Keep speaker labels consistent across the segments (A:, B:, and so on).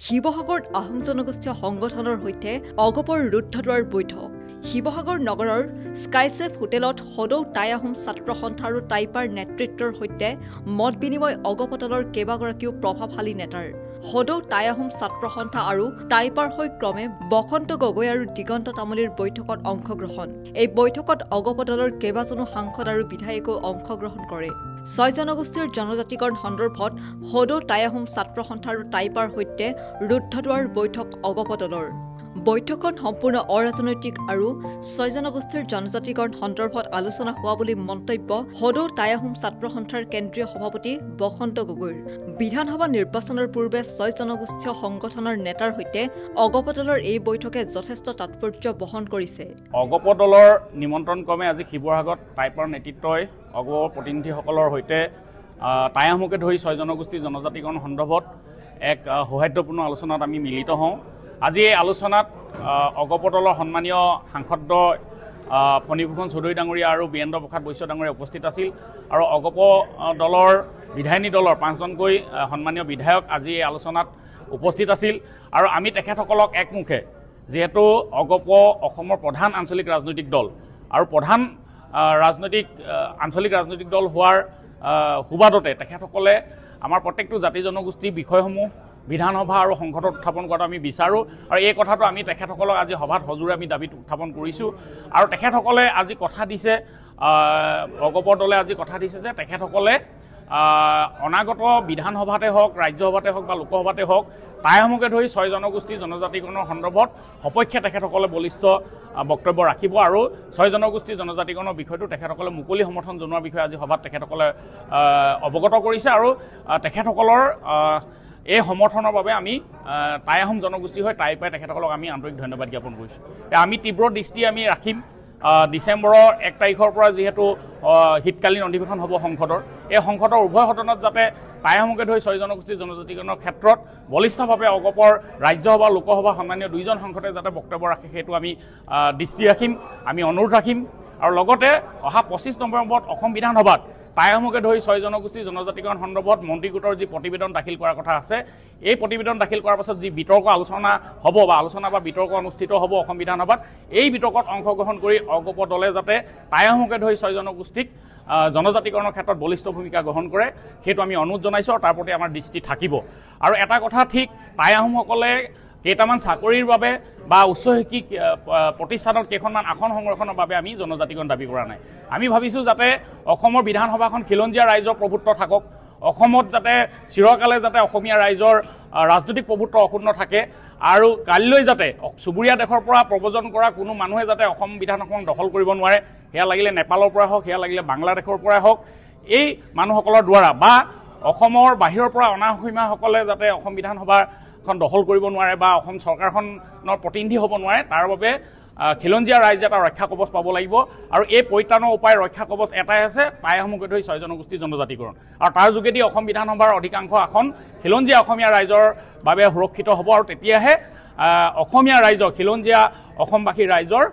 A: শিৱসাগৰত আহোম জনগোষ্ঠীয় সংগঠনৰ সৈতে অগপৰ ৰুদ্ধদ্বাৰ বৈঠক। শিৱসাগৰ নগৰৰ স্কাইচেফ হোটেলত সদৌ টাই আহোম ছাত্ৰ সন্থা আৰু টাইপাৰ নেতৃত্বৰ সৈতে মত বিনিময় অগপতলৰ কেইবাগৰাকীও প্ৰভাৱশালী নেতাৰ। সদৌ টাই আহোম ছাত্ৰ সন্থা আৰু টাইপাৰ হৈ ক্ৰমে বসন্ত গগৈ আৰু দিগন্ত তামুলীৰ বৈঠকত অংশগ্ৰহণ। এই বৈঠকত অগপতলৰ কেইবাজনো সাংসদ আৰু বিধায়কেও অংশগ্ৰহণ কৰে। ৬ জনগোষ্ঠীৰ জনজাতিকৰণ সন্দৰ্ভত সদৌ টাই আহোম ছাত্ৰ সন্থা আৰু টাইপাৰ সৈতে ৰুদ্ধদ্বাৰ বৈঠক অগপতলৰ। বৈঠকখন সম্পূৰ্ণ অৰাজনৈতিক আৰু ৬ জনগোষ্ঠীৰ জনজাতিকৰণ সন্দৰ্ভত আলোচনা হোৱা বুলি মন্তব্য সদৌ টাই আহোম ছাত্ৰ সন্থাৰ কেন্দ্ৰীয় সভাপতি বসন্ত গগৈৰ। বিধানসভা নিৰ্বাচনৰ পূৰ্বে ৬ জনগোষ্ঠীয় সংগঠনৰ নেতাৰ সৈতে অগপতলৰ এই বৈঠকে যথেষ্ট তাৎপৰ্য বহন কৰিছে।
B: অগপতলৰ নিমন্ত্ৰণ ক্ৰমে আজি শিৱসাগৰত টাইপাৰ নেতৃত্বই অগপৰ প্ৰতিনিধিসকলৰ সৈতে টাই আহোমকে ধৰি ৬ জনগোষ্ঠীৰ জনজাতিকৰণ সন্দৰ্ভত এক সৌহাৰ্দ্যপূৰ্ণ আলোচনাত আমি মিলিত হওঁ। আজি এই আলোচনাত অগপতলৰ সন্মানীয় সাংসদ ফণীভূষণ চৌধুৰী ডাঙৰীয়া আৰু বীৰেন্দ্ৰ প্ৰসাদ বৈশ্য ডাঙৰীয়া উপস্থিত আছিল আৰু অগপ দলৰ বিধায়িনী দলৰ ৫জনকৈ সন্মানীয় বিধায়ক আজি এই আলোচনাত উপস্থিত আছিল আৰু আমি তেখেতসকলক একমুখে যিহেতু অগপ অসমৰ প্ৰধান আঞ্চলিক ৰাজনৈতিক দল আৰু প্ৰধান আঞ্চলিক ৰাজনৈতিক দল হোৱাৰ সুবাদতে তেখেতসকলে আমাৰ প্ৰত্যেকটো জাতি জনগোষ্ঠীৰ বিষয়সমূহ বিধানসভা আৰু সংসদত উত্থাপন কৰাটো আমি বিচাৰোঁ আৰু এই কথাটো আমি তেখেতসকলক আজি সভাত সজোৰে আমি দাবী উত্থাপন কৰিছোঁ আৰু তেখেতসকলে আজি কথা দিছে অগপৰ দলে আজি কথা দিছে যে তেখেতসকলে অনাগত বিধানসভাতে হওক ৰাজ্যসভাতে হওক বা লোকসভাতে হওক টাই আহোমকে ধৰি ৬ জনগোষ্ঠীৰ জনজাতিকৰণৰ সন্দৰ্ভত সপক্ষে তেখেতসকলে বলিষ্ঠ বক্তব্য ৰাখিব আৰু ৬ জনগোষ্ঠীৰ জনজাতিকৰণৰ বিষয়টো তেখেতসকলে মুকলি সমৰ্থন জনোৱাৰ বিষয়ে আজি সভাত তেখেতসকলে অৱগত কৰিছে আৰু তেখেতসকলৰ এই সমৰ্থনৰ বাবে আমি টাই আহোম জনগোষ্ঠী হৈ টাই পাই তেখেতসকলক আমি আন্তৰিক ধন্যবাদ জ্ঞাপন কৰিছোঁ। আমি তীব্ৰ দৃষ্টি আমি ৰাখিম ডিচেম্বৰৰ ১ তাৰিখৰ পৰা যিহেতু শীতকালীন অধিৱেশন হ'ব সংসদৰ, এই সংসদৰ উভয় সদনত যাতে টাই আহোমকে ধৰি ৬ জনগোষ্ঠীৰ জনজাতিকৰণৰ ক্ষেত্ৰত বলিষ্ঠভাৱে অগপৰ ৰাজ্যসভা লোকসভা সন্মানীয় ২জন সাংসদে যাতে বক্তব্য ৰাখে সেইটো আমি দৃষ্টি ৰাখিম, আমি অনুৰোধ ৰাখিম আৰু লগতে অহা ২৫ নৱেম্বৰত অসম বিধানসভাত টাই আহোমকে ধৰি ৬ জনগোষ্ঠীৰ জনজাতিকৰণ সন্দৰ্ভত মন্ত্ৰী গোটৰ যি প্ৰতিবেদন দাখিল কৰাৰ কথা আছে, এই প্ৰতিবেদন দাখিল কৰাৰ পাছত যি বিতৰ্ক আলোচনা হ'ব বা বিতৰ্ক অনুষ্ঠিত হ'ব অসম বিধানসভাত, এই বিতৰ্কত অংশগ্ৰহণ কৰি অগপ দলে যাতে টাই আহোমকে ধৰি ৬ জনগোষ্ঠীক জনজাতিকৰণৰ ক্ষেত্ৰত বলিষ্ঠ ভূমিকা গ্ৰহণ কৰে সেইটো আমি অনুৰোধ জনাইছোঁ আৰু তাৰ প্ৰতি আমাৰ দৃষ্টি থাকিব। আৰু এটা কথা ঠিক, টাই আহোমসকলে কেইটামান চাকৰিৰ বাবে বা উচ্চ শিক্ষিক প্ৰতিষ্ঠানত কেইখনমান আসন সংৰক্ষণৰ বাবে আমি জনজাতিকৰণ দাবী কৰা নাই। আমি ভাবিছোঁ যাতে অসমৰ বিধানসভাখন খিলঞ্জীয়া ৰাইজৰ প্ৰভুত্ব থাকক, অসমত যাতে চিৰকালে যাতে অসমীয়া ৰাইজৰ ৰাজনৈতিক প্ৰভুত্ব অক্ষুণ্ণ থাকে আৰু কালিলৈ যাতে চুবুৰীয়া দেশৰ পৰা প্ৰব্ৰজন কৰা কোনো মানুহে যাতে অসম বিধানসভাখন দখল কৰিব নোৱাৰে, সেয়া লাগিলে নেপালৰ পৰা হওক, সেয়া লাগিলে বাংলাদেশৰ পৰাই হওক, এই মানুহসকলৰ দ্বাৰা বা অসমৰ বাহিৰৰ পৰা অনা অসমীয়াসকলে যাতে অসম বিধানসভাখন দখল কৰিব নোৱাৰে বা অসম চৰকাৰখনৰ প্ৰতিনিধি হ'ব নোৱাৰে, তাৰ বাবে খিলঞ্জীয়া ৰাইজে এটা ৰক্ষা কৱচ পাব লাগিব আৰু এই পৰিত্ৰাণৰ উপায় ৰক্ষা কৱচ এটাই আছে, টাই আহোমকে ধৰি ৬ জনগোষ্ঠীৰ জনজাতিকৰণ আৰু তাৰ যোগেদি অসম বিধানসভাৰ অধিকাংশ আসন খিলঞ্জীয়া অসমীয়া ৰাইজৰ বাবে সুৰক্ষিত হ'ব আৰু তেতিয়াহে অসমীয়া ৰাইজৰ খিলঞ্জীয়া অসমবাসী ৰাইজৰ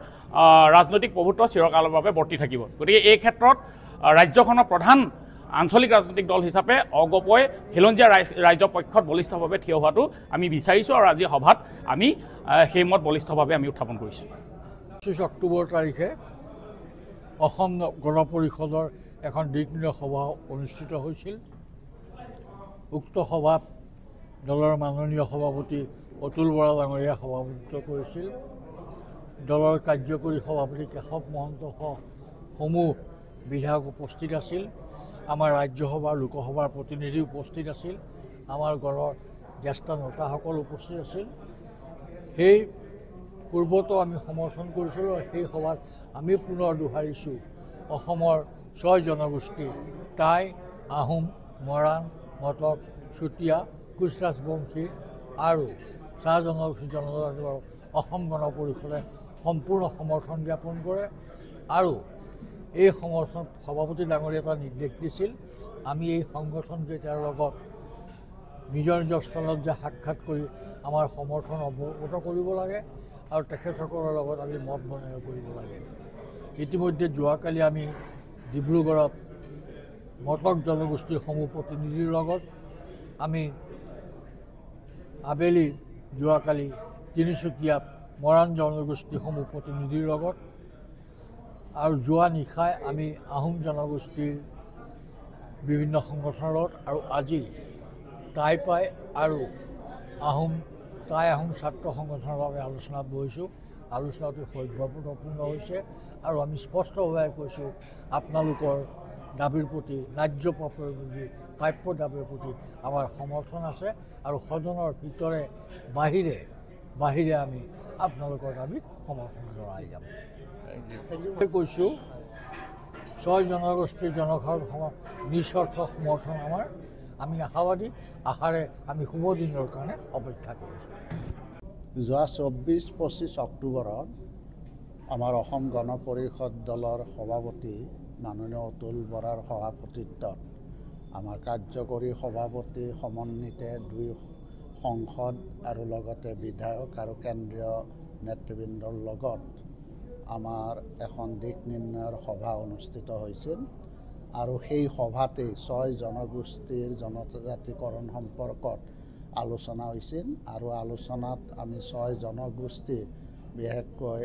B: ৰাজনৈতিক প্ৰভুত্ব চিৰকালৰ বাবে বৰ্তি থাকিব। গতিকে এই ক্ষেত্ৰত ৰাজ্যখনৰ প্ৰধান আঞ্চলিক ৰাজনৈতিক দল হিচাপে অগপই খিলঞ্জীয়া ৰাইজৰ পক্ষত বলিষ্ঠভাৱে থিয় হোৱাটো আমি বিচাৰিছোঁ আৰু আজি সভাত আমি সেই মত বলিষ্ঠভাৱে আমি উত্থাপন কৰিছোঁ।
C: ২৫ অক্টোবৰ তাৰিখে অসম গণ পৰিষদৰ এখন দ্বিদিনীয় সভা অনুষ্ঠিত হৈছিল। উক্ত সভাত দলৰ মাননীয় সভাপতি অতুল বৰা ডাঙৰীয়াই সভাপতিত্ব কৰিছিল। দলৰ কাৰ্যকৰী সভাপতি কেশৱ মহন্ত সমূহ বিধায়ক উপস্থিত আছিল। আমাৰ ৰাজ্যসভা লোকসভাৰ প্ৰতিনিধি উপস্থিত আছিল। আমাৰ গণৰ জ্যেষ্ঠ নেতাসকল উপস্থিত আছিল। সেই পূৰ্বতো আমি সমৰ্থন কৰিছিলোঁ আৰু সেই সভাত আমি পুনৰ দোহাৰিছোঁ অসমৰ ৬ জনগোষ্ঠী টাই, আহোম, মৰাণ, মটক, চুতীয়া, কোচ ৰাজবংশী আৰু চাহ জনগোষ্ঠী জনজাতিক অসম গণ পৰিষদে সম্পূৰ্ণ সমৰ্থন জ্ঞাপন কৰে আৰু এই সমৰ্থন সভাপতি ডাঙৰীয়া এটা নিৰ্দেশ দিছিল, আমি এই সংগঠনকেইটাৰ লগত নিজৰ নিজৰ স্থলত যে সাক্ষাৎ কৰি আমাৰ সমৰ্থন অৱগত কৰিব লাগে আৰু তেখেতসকলৰ লগত আমি মত বিনিময় কৰিব লাগে। ইতিমধ্যে যোৱাকালি আমি ডিব্ৰুগড়ত মটক জনগোষ্ঠীৰ সমূহ প্ৰতিনিধিৰ লগত আমি আবেলি যোৱাকালি তিনিচুকীয়াত মৰাণ জনগোষ্ঠীসমূহ প্ৰতিনিধিৰ লগত আৰু যোৱা নিশাই আমি আহোম জনগোষ্ঠীৰ বিভিন্ন সংগঠনৰ লগত আৰু আজি টাইপাই আৰু টাই আহোম ছাত্ৰ সংগঠনৰ বাবে আলোচনাত বহিছোঁ। আলোচনাটো সৌভাগ্যপূৰ্ণ হৈছে আৰু আমি স্পষ্টভাৱে কৈছোঁ আপোনালোকৰ দাবীৰ প্ৰতি ন্যায্য প্ৰাপ্য দাবীৰ প্ৰতি আমাৰ সমৰ্থন আছে আৰু সদনৰ ভিতৰে বাহিৰে আমি আপোনালোকৰ দাবীত সমৰ্থন জনাই যাম। কৈছোঁ 6 জনগোষ্ঠীৰ জনসাধাৰণ নিস্বাৰ্থ সমৰ্থন আমাৰ। আমি আশাবাদী, আশাৰে আমি শুভ দিনৰ কাৰণে অপেক্ষা কৰিছোঁ।
D: যোৱা 24-25 অক্টোবৰত আমাৰ অসম গণ পৰিষদ দলৰ সভাপতি মাননীয় অতুল বৰাৰ সভাপতিত্বত আমাৰ কাৰ্যকৰী সভাপতি সমন্বিতে 2 সংসদ আৰু লগতে বিধায়ক আৰু কেন্দ্ৰীয় নেতৃবৃন্দৰ লগত আমাৰ এখন দিক নিৰ্ণয়ৰ সভা অনুষ্ঠিত হৈছিল আৰু সেই সভাতেই 6 জনগোষ্ঠীৰ জনজাতিকৰণ সম্পৰ্কত আলোচনা হৈছিল আৰু আলোচনাত আমি 6 জনগোষ্ঠী বিশেষকৈ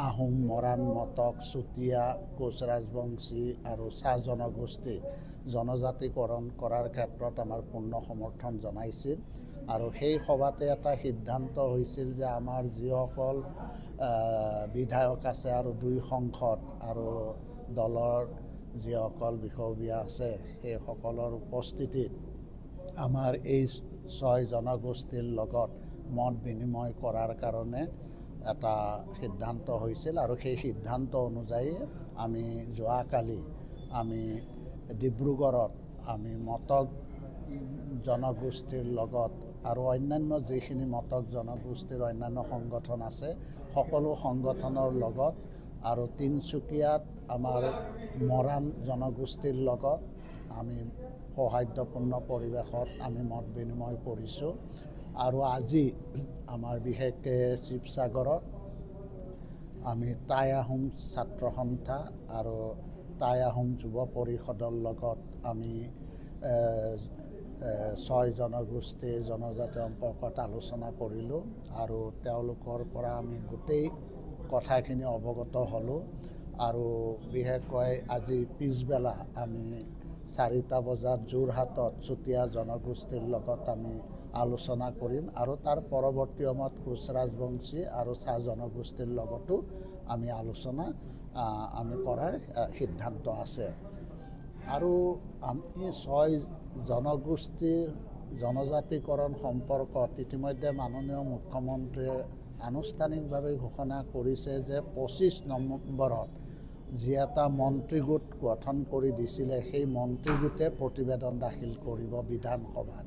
D: আহোম, মৰাণ, মটক, চুতীয়া, কোচ ৰাজবংশী আৰু চাহ জনগোষ্ঠী জনজাতিকৰণ কৰাৰ ক্ষেত্ৰত আমাৰ পূৰ্ণ সমৰ্থন জনাইছিল আৰু সেই সভাতে এটা সিদ্ধান্ত হৈছিল যে আমাৰ যিসকল বিধায়ক আছে আৰু 2 সংসদ আৰু দলৰ যিসকল বিষয়ববীয়া আছে সেইসকলৰ উপস্থিতিত আমাৰ এই 6 জনগোষ্ঠীৰ লগত মত বিনিময় কৰাৰ কাৰণে এটা সিদ্ধান্ত হৈছিল আৰু সেই সিদ্ধান্ত অনুযায়ী আমি যোৱাকালি আমি ডিব্ৰুগড়ত আমি মটক জনগোষ্ঠীৰ লগত আৰু অন্যান্য যিখিনি মটক জনগোষ্ঠীৰ অন্যান্য সংগঠন আছে সকলো সংগঠনৰ লগত আৰু তিনিচুকীয়াত আমাৰ মৰাণ জনগোষ্ঠীৰ লগত আমি সৌহাৰ্দ্যপূৰ্ণ পৰিৱেশত আমি মত বিনিময় কৰিছোঁ আৰু আজি আমাৰ বিশেষকৈ শিৱসাগৰত আমি টাই আহোম ছাত্ৰ সন্থা আৰু টাই আহোম যুৱ পৰিষদৰ লগত আমি 6 জনগোষ্ঠী জনজাতি সম্পৰ্কত আলোচনা কৰিলোঁ আৰু তেওঁলোকৰ পৰা আমি গোটেই কথাখিনি অৱগত হ'লোঁ আৰু বিশেষকৈ আজি পিছবেলা আমি 4টা বজাত যোৰহাটত চুতীয়া জনগোষ্ঠীৰ লগত আমি আলোচনা কৰিম আৰু তাৰ পৰৱৰ্তী সময়ত কোচ ৰাজবংশী আৰু চাহ জনগোষ্ঠীৰ লগতো আমি আলোচনা আমি কৰাৰ সিদ্ধান্ত আছে আৰু আমি 6 জনগোষ্ঠীৰ জনজাতিকৰণ সম্পৰ্কত ইতিমধ্যে মাননীয় মুখ্যমন্ত্ৰীয়ে আনুষ্ঠানিকভাৱে ঘোষণা কৰিছে যে 25 নৱেম্বৰত যি এটা মন্ত্ৰীগোট গঠন কৰি দিছিলে সেই মন্ত্ৰীগোটে প্ৰতিবেদন দাখিল কৰিব বিধানসভাত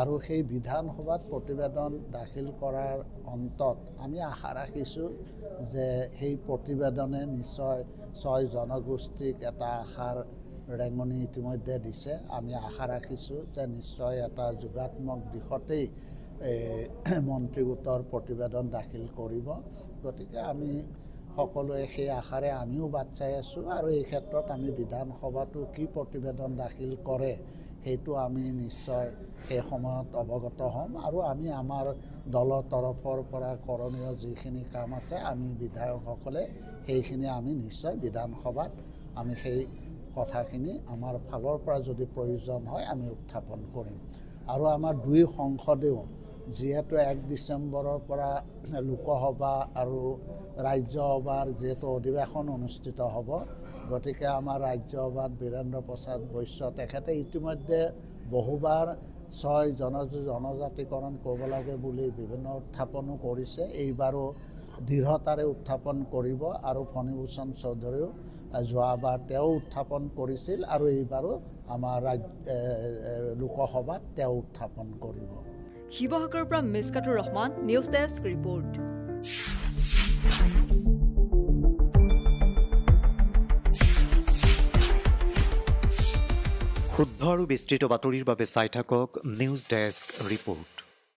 D: আৰু সেই বিধানসভাত প্ৰতিবেদন দাখিল কৰাৰ অন্তত আমি আশা ৰাখিছোঁ যে সেই প্ৰতিবেদনে নিশ্চয় 6 জনগোষ্ঠীক এটা আশাৰ ৰেঙনি ইতিমধ্যে দিছে। আমি আশা ৰাখিছোঁ যে নিশ্চয় এটা যোগাত্মক দিশতেই মন্ত্ৰীগোটৰ প্ৰতিবেদন দাখিল কৰিব। গতিকে আমি সকলোৱে সেই আশাৰে আমিও বাট চাই আছোঁ আৰু এই ক্ষেত্ৰত আমি বিধানসভাটো কি প্ৰতিবেদন দাখিল কৰে সেইটো আমি নিশ্চয় সেই সময়ত অৱগত হ'ম আৰু আমি আমাৰ দলৰ তৰফৰ পৰা কৰণীয় যিখিনি কাম আছে আমি বিধায়কসকলে সেইখিনি আমি নিশ্চয় বিধানসভাত আমি সেই কথাখিনি আমাৰ ফালৰ পৰা যদি প্ৰয়োজন হয় আমি উত্থাপন কৰিম আৰু আমাৰ 2 সংসদেও যিহেতু 1 ডিচেম্বৰৰ পৰা লোকসভা আৰু ৰাজ্যসভাৰ যিহেতু অধিৱেশন অনুষ্ঠিত হ'ব গতিকে আমাৰ ৰাজ্যসভাত বীৰেন্দ্ৰ প্ৰসাদ বৈশ্য তেখেতে ইতিমধ্যে বহুবাৰ 6 জনজাতিকৰণ কৰিব লাগে বুলি বিভিন্ন উত্থাপনো কৰিছে। এইবাৰো দৃঢ়তাৰে উত্থাপন কৰিব আৰু ফণীভূষণ চৌধুৰীও যোৱাবাৰ তেওঁ উত্থাপন কৰিছিল আৰু এইবাৰো আমাৰ লোকসভাত তেওঁ উত্থাপন কৰিব।
A: শিৱসাগৰৰ পৰা মিছকাতুৰ ৰহমান, নিউজ ডেস্ক ৰিপৰ্ট।
E: শুদ্ধ আৰু বিস্তৃত বাতৰিৰ বাবে চাই থাকক নিউজ ডেস্ক ৰিপৰ্ট।